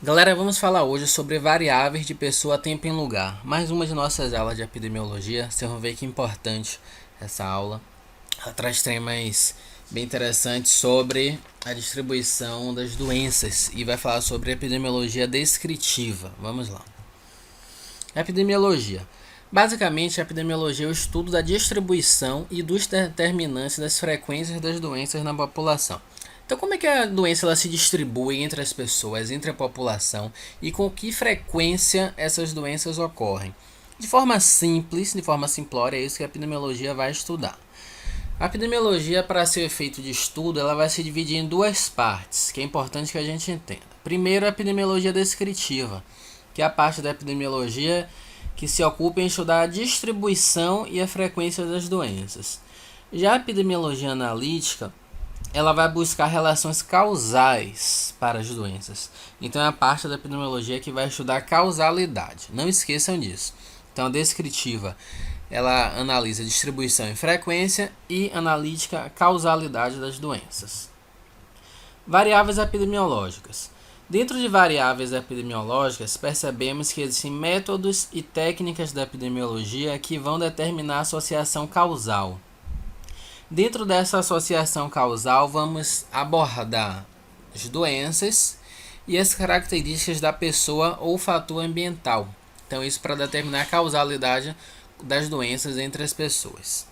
Galera, vamos falar hoje sobre variáveis de pessoa, tempo e lugar. Mais uma de nossas aulas de epidemiologia. Vocês vão ver que é importante essa aula. Ela traz temas bem interessantes sobre a distribuição das doenças e vai falar sobre epidemiologia descritiva. Vamos lá. Epidemiologia. Basicamente, a epidemiologia é o estudo da distribuição e dos determinantes das frequências das doenças na população. Então, como é que a doença ela se distribui entre as pessoas, entre a população e com que frequência essas doenças ocorrem? De forma simples, de forma simplória, é isso que a epidemiologia vai estudar. A epidemiologia, para ser efeito de estudo, ela vai se dividir em duas partes, que é importante que a gente entenda. Primeiro, a epidemiologia descritiva, que é a parte da epidemiologia que se ocupa em estudar a distribuição e a frequência das doenças. Já a epidemiologia analítica, ela vai buscar relações causais para as doenças. Então é a parte da epidemiologia que vai estudar causalidade. Não esqueçam disso. Então a descritiva, ela analisa distribuição e frequência e analítica a causalidade das doenças. Variáveis epidemiológicas. Dentro de variáveis epidemiológicas, percebemos que existem métodos e técnicas da epidemiologia que vão determinar a associação causal. Dentro dessa associação causal, vamos abordar as doenças e as características da pessoa ou fator ambiental. Então, isso para determinar a causalidade das doenças entre as pessoas.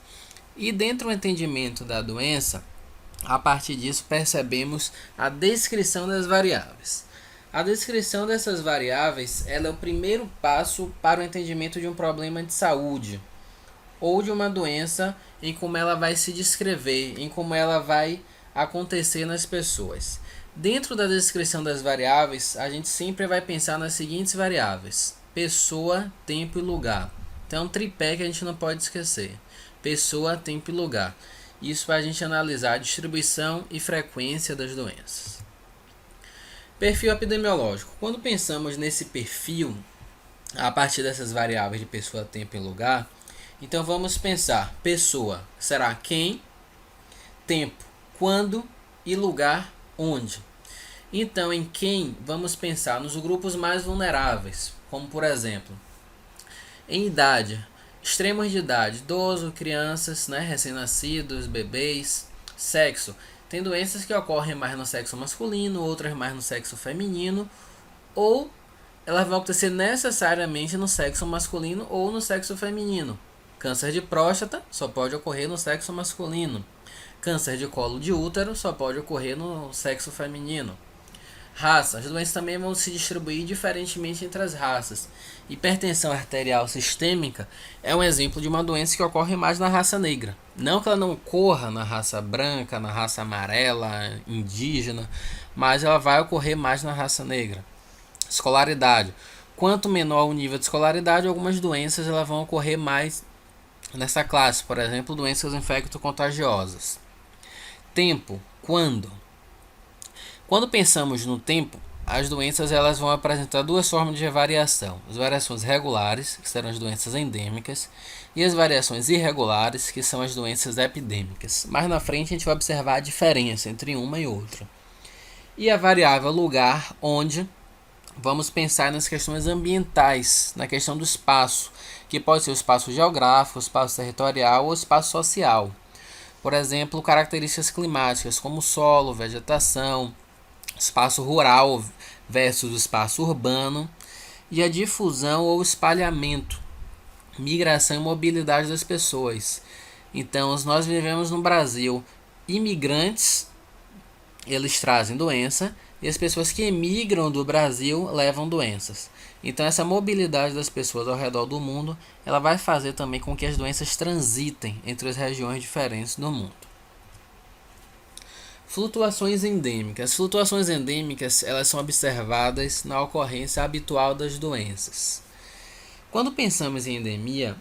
E dentro do entendimento da doença, a partir disso percebemos a descrição das variáveis. A descrição dessas variáveis ela é o primeiro passo para o entendimento de um problema de saúde ou de uma doença em como ela vai se descrever, em como ela vai acontecer nas pessoas. Dentro da descrição das variáveis, a gente sempre vai pensar nas seguintes variáveis: pessoa, tempo e lugar. Então, é um tripé que a gente não pode esquecer: pessoa, tempo e lugar. Isso para a gente analisar a distribuição e frequência das doenças. Perfil epidemiológico. Quando pensamos nesse perfil, a partir dessas variáveis de pessoa, tempo e lugar, então vamos pensar: pessoa será quem, tempo quando e lugar onde. Então, em quem vamos pensar nos grupos mais vulneráveis, como por exemplo, em idade, extremos de idade, idoso, crianças, recém-nascidos, bebês. Sexo, tem doenças que ocorrem mais no sexo masculino, outras mais no sexo feminino, ou elas vão acontecer necessariamente no sexo masculino ou no sexo feminino. Câncer de próstata só pode ocorrer no sexo masculino. Câncer de colo de útero só pode ocorrer no sexo feminino. Raça. As doenças também vão se distribuir diferentemente entre as raças. Hipertensão arterial sistêmica é um exemplo de uma doença que ocorre mais na raça negra. Não que ela não ocorra na raça branca, na raça amarela, indígena, mas ela vai ocorrer mais na raça negra. Escolaridade. Quanto menor o nível de escolaridade, algumas doenças elas vão ocorrer mais nessa classe, por exemplo, doenças infecto-contagiosas. Tempo, quando? Quando pensamos no tempo, as doenças elas vão apresentar duas formas de variação: as variações regulares, que serão as doenças endêmicas, e as variações irregulares, que são as doenças epidêmicas. Mais na frente a gente vai observar a diferença entre uma e outra. E a variável lugar, onde vamos pensar nas questões ambientais, na questão do espaço, que pode ser o espaço geográfico, o espaço territorial ou o espaço social. Por exemplo, características climáticas como solo, vegetação, espaço rural versus espaço urbano, e a difusão ou espalhamento, migração e mobilidade das pessoas. Então, nós vivemos no Brasil imigrantes, eles trazem doença, e as pessoas que emigram do Brasil levam doenças. Então essa mobilidade das pessoas ao redor do mundo, ela vai fazer também com que as doenças transitem entre as regiões diferentes do mundo. Flutuações endêmicas. As flutuações endêmicas elas são observadas na ocorrência habitual das doenças. Quando pensamos em endemia,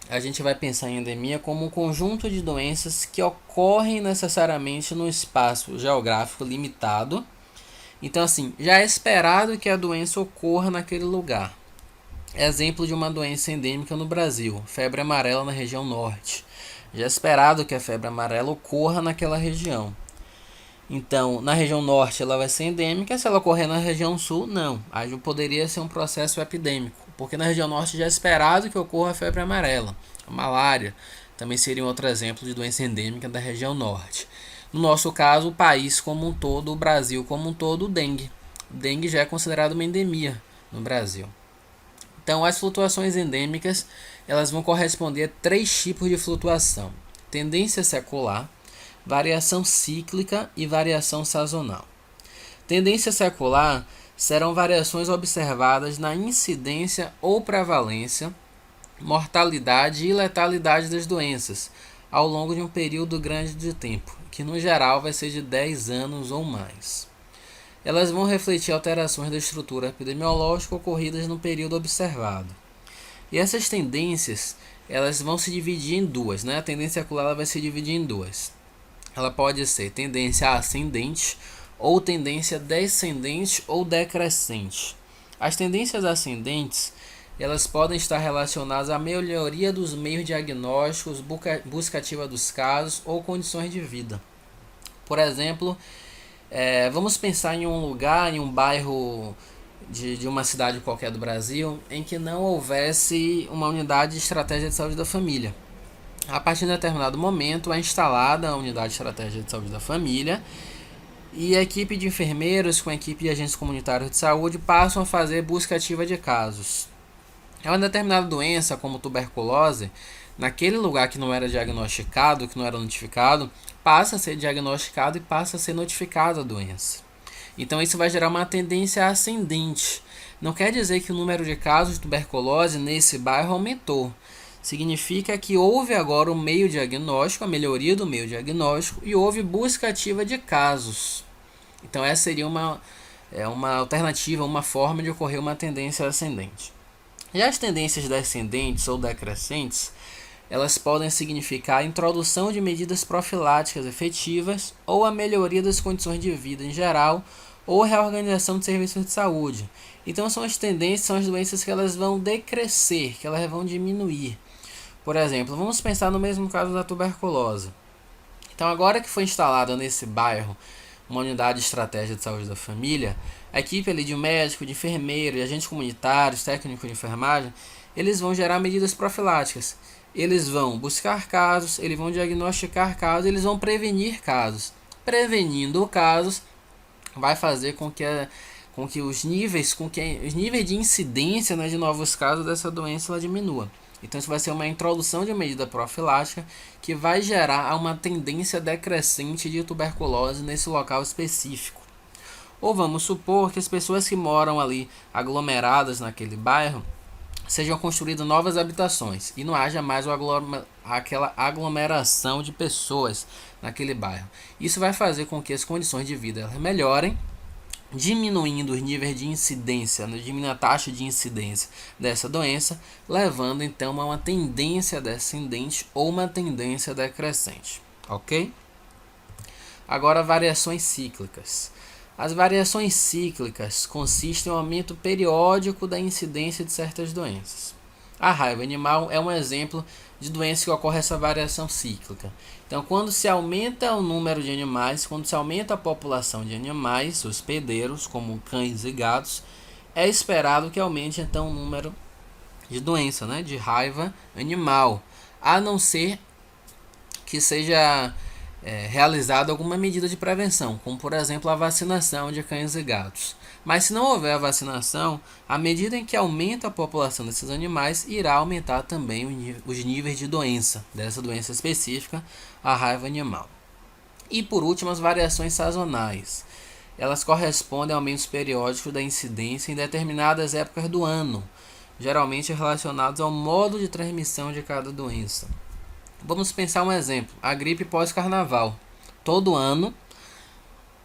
a gente vai pensar em endemia como um conjunto de doenças que ocorrem necessariamente num espaço geográfico limitado. Então, assim, já é esperado que a doença ocorra naquele lugar. Exemplo de uma doença endêmica no Brasil: febre amarela na região norte. Já é esperado que a febre amarela ocorra naquela região. Então, na região norte ela vai ser endêmica, se ela ocorrer na região sul, não. Aí poderia ser um processo epidêmico, porque na região norte já é esperado que ocorra a febre amarela. A malária também seria um outro exemplo de doença endêmica da região norte. No nosso caso, o país como um todo, o Brasil como um todo, o dengue. O dengue já é considerado uma endemia no Brasil. Então, as flutuações endêmicas elas vão corresponder a três tipos de flutuação: tendência secular, variação cíclica e variação sazonal. Tendência secular serão variações observadas na incidência ou prevalência, mortalidade e letalidade das doenças ao longo de um período grande de tempo, que no geral vai ser de 10 anos ou mais. Elas vão refletir alterações da estrutura epidemiológica ocorridas no período observado. E essas tendências elas vão se dividir em duas, né? A tendência secular ela vai se dividir em duas. Ela pode ser tendência ascendente ou tendência descendente ou decrescente. As tendências ascendentes elas podem estar relacionadas à melhoria dos meios diagnósticos, busca ativa dos casos ou condições de vida. Por exemplo, vamos pensar em um lugar, em um bairro de uma cidade qualquer do Brasil, em que não houvesse uma unidade de estratégia de saúde da família. A partir de um determinado momento é instalada a unidade de estratégia de saúde da família e a equipe de enfermeiros com a equipe de agentes comunitários de saúde passam a fazer busca ativa de casos. É uma determinada doença, como tuberculose, naquele lugar que não era diagnosticado, que não era notificado, passa a ser diagnosticado e passa a ser notificada a doença. Então isso vai gerar uma tendência ascendente. Não quer dizer que o número de casos de tuberculose nesse bairro aumentou. Significa que houve agora um meio diagnóstico, a melhoria do meio diagnóstico, e houve busca ativa de casos. Então essa seria uma alternativa, uma forma de ocorrer uma tendência ascendente. Já as tendências descendentes ou decrescentes, elas podem significar a introdução de medidas profiláticas efetivas ou a melhoria das condições de vida em geral ou reorganização de serviços de saúde. Então são as tendências, são as doenças que elas vão decrescer, que elas vão diminuir. Por exemplo, vamos pensar no mesmo caso da tuberculose. Então agora que foi instalada nesse bairro uma unidade de estratégia de saúde da família, a equipe ali de médico, de enfermeiro, de agentes comunitários, técnicos de enfermagem, eles vão gerar medidas profiláticas. Eles vão buscar casos, eles vão diagnosticar casos, eles vão prevenir casos. Prevenindo casos, vai fazer com que os níveis de incidência, né, de novos casos dessa doença ela diminua. Então isso vai ser uma introdução de uma medida profilática que vai gerar uma tendência decrescente de tuberculose nesse local específico. Ou vamos supor que as pessoas que moram ali aglomeradas naquele bairro sejam construídas novas habitações e não haja mais aquela aglomeração de pessoas naquele bairro. Isso vai fazer com que as condições de vida melhorem, diminuindo os níveis de incidência, diminuindo a taxa de incidência dessa doença, levando então a uma tendência descendente ou uma tendência decrescente, ok? Agora, variações cíclicas. As variações cíclicas consistem em um aumento periódico da incidência de certas doenças. A raiva animal é um exemplo de doença que ocorre essa variação cíclica. Então, quando se aumenta o número de animais, quando se aumenta a população de animais, hospedeiros, como cães e gatos, é esperado que aumente então o número de doença, né, de raiva animal, a não ser que seja realizada alguma medida de prevenção, como por exemplo a vacinação de cães e gatos. Mas se não houver a vacinação, à medida em que aumenta a população desses animais, irá aumentar também os níveis de doença, dessa doença específica, a raiva animal. E por último, as variações sazonais. Elas correspondem a aumentos periódicos da incidência em determinadas épocas do ano, geralmente relacionados ao modo de transmissão de cada doença. Vamos pensar um exemplo, a gripe pós-carnaval. Todo ano,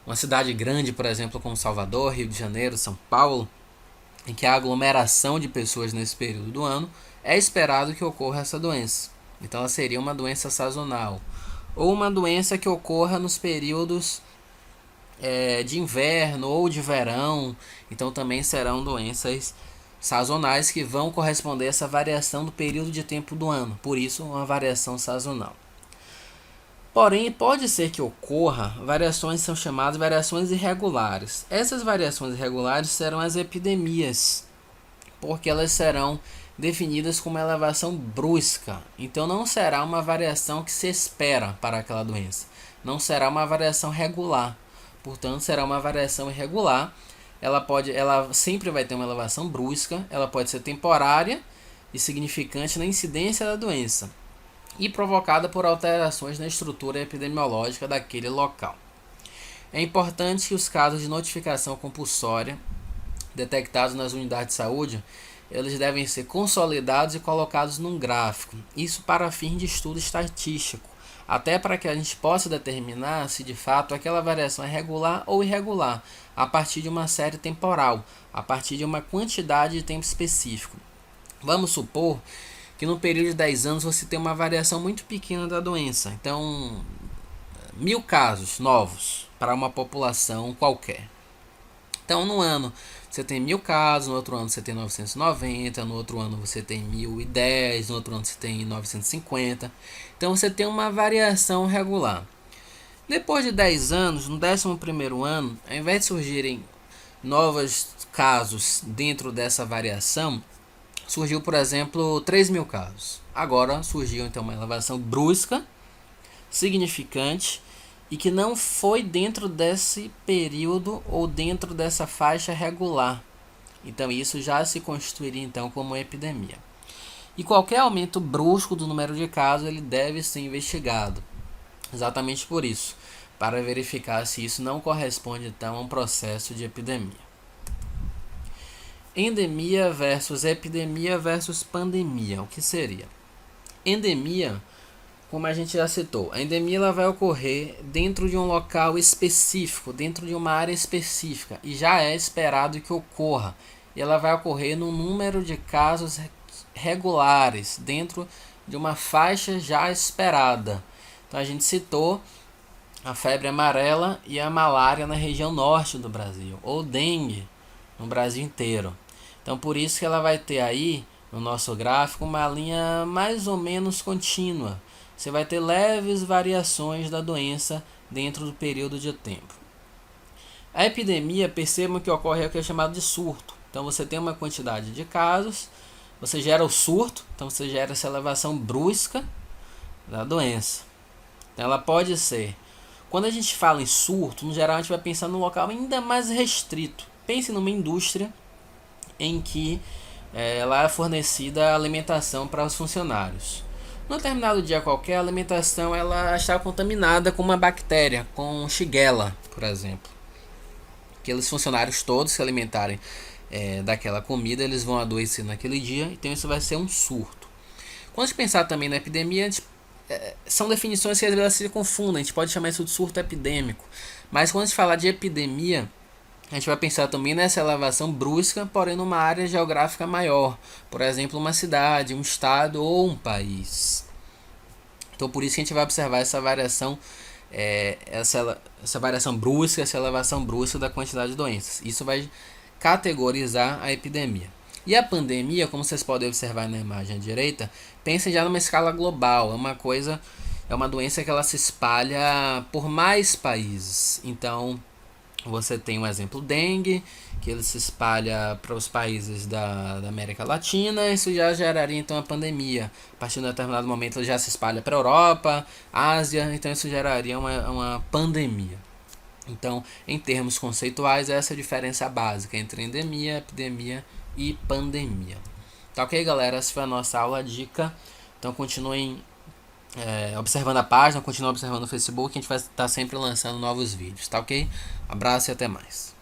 uma cidade grande, por exemplo, como Salvador, Rio de Janeiro, São Paulo, em que há aglomeração de pessoas nesse período do ano, é esperado que ocorra essa doença. Então ela seria uma doença sazonal. Ou uma doença que ocorra nos períodos de inverno ou de verão. Então também serão doenças sazonais que vão corresponder a essa variação do período de tempo do ano. Por isso, uma variação sazonal. Porém, pode ser que ocorra variações, são chamadas variações irregulares. Essas variações irregulares serão as epidemias, porque elas serão definidas como elevação brusca. Então não será uma variação que se espera para aquela doença. Não será uma variação regular. Portanto, será uma variação irregular. Ela sempre vai ter uma elevação brusca, ela pode ser temporária e significante na incidência da doença e provocada por alterações na estrutura epidemiológica daquele local. É importante que os casos de notificação compulsória detectados nas unidades de saúde, eles devem ser consolidados e colocados num gráfico. Isso para fim de estudo estatístico, até para que a gente possa determinar se de fato aquela variação é regular ou irregular, a partir de uma série temporal, a partir de uma quantidade de tempo específico. Vamos supor que no período de 10 anos você tem uma variação muito pequena da doença. Então, 1000 casos novos para uma população qualquer. Então, no ano você tem 1000 casos, no outro ano você tem 990, no outro ano você tem 1010, no outro ano você tem 950. Então, você tem uma variação regular. Depois de 10 anos, no 11º ano, ao invés de surgirem novos casos dentro dessa variação, surgiu, por exemplo, 3.000 casos. Agora surgiu então uma elevação brusca, significante, e que não foi dentro desse período ou dentro dessa faixa regular. Então isso já se constituiria então como epidemia. E qualquer aumento brusco do número de casos ele deve ser investigado. Exatamente por isso, para verificar se isso não corresponde então a um processo de epidemia. Endemia versus epidemia versus pandemia. O que seria? Endemia, como a gente já citou, a endemia ela vai ocorrer dentro de um local específico, dentro de uma área específica, e já é esperado que ocorra. E ela vai ocorrer num número de casos regulares, dentro de uma faixa já esperada. Então a gente citou a febre amarela e a malária na região norte do Brasil, ou dengue no Brasil inteiro. Então por isso que ela vai ter aí no nosso gráfico uma linha mais ou menos contínua. Você vai ter leves variações da doença dentro do período de tempo. A epidemia, percebam que ocorre o que é chamado de surto. Então você tem uma quantidade de casos, você gera o surto, então você gera essa elevação brusca da doença. Então ela pode ser, quando a gente fala em surto, no geral a gente vai pensar num local ainda mais restrito. Pense numa indústria em que ela é fornecida alimentação para os funcionários. Num determinado dia qualquer, a alimentação ela está contaminada com uma bactéria, com Shigella, por exemplo. Aqueles funcionários todos se alimentarem daquela comida, eles vão adoecer naquele dia, então isso vai ser um surto. Quando a gente pensar também na epidemia, são definições que às vezes se confundem, a gente pode chamar isso de surto epidêmico, mas quando a gente falar de epidemia, a gente vai pensar também nessa elevação brusca, porém numa área geográfica maior. Por exemplo, uma cidade, um estado ou um país. Então por isso que a gente vai observar essa variação, essa variação brusca, essa elevação brusca da quantidade de doenças. Isso vai categorizar a epidemia. E a pandemia, como vocês podem observar na imagem à direita, pensem já numa escala global. É uma doença que ela se espalha por mais países. Então você tem um exemplo dengue, que ele se espalha para os países da América Latina, isso já geraria então a pandemia. A partir de um determinado momento ele já se espalha para a Europa, Ásia, então isso geraria uma pandemia. Então, em termos conceituais, essa é a diferença básica entre endemia, epidemia e pandemia. Tá ok, galera? Essa foi a nossa aula dica. Então continuem observando a página, continuem observando o Facebook, a gente vai estar sempre lançando novos vídeos, tá ok? Abraço e até mais.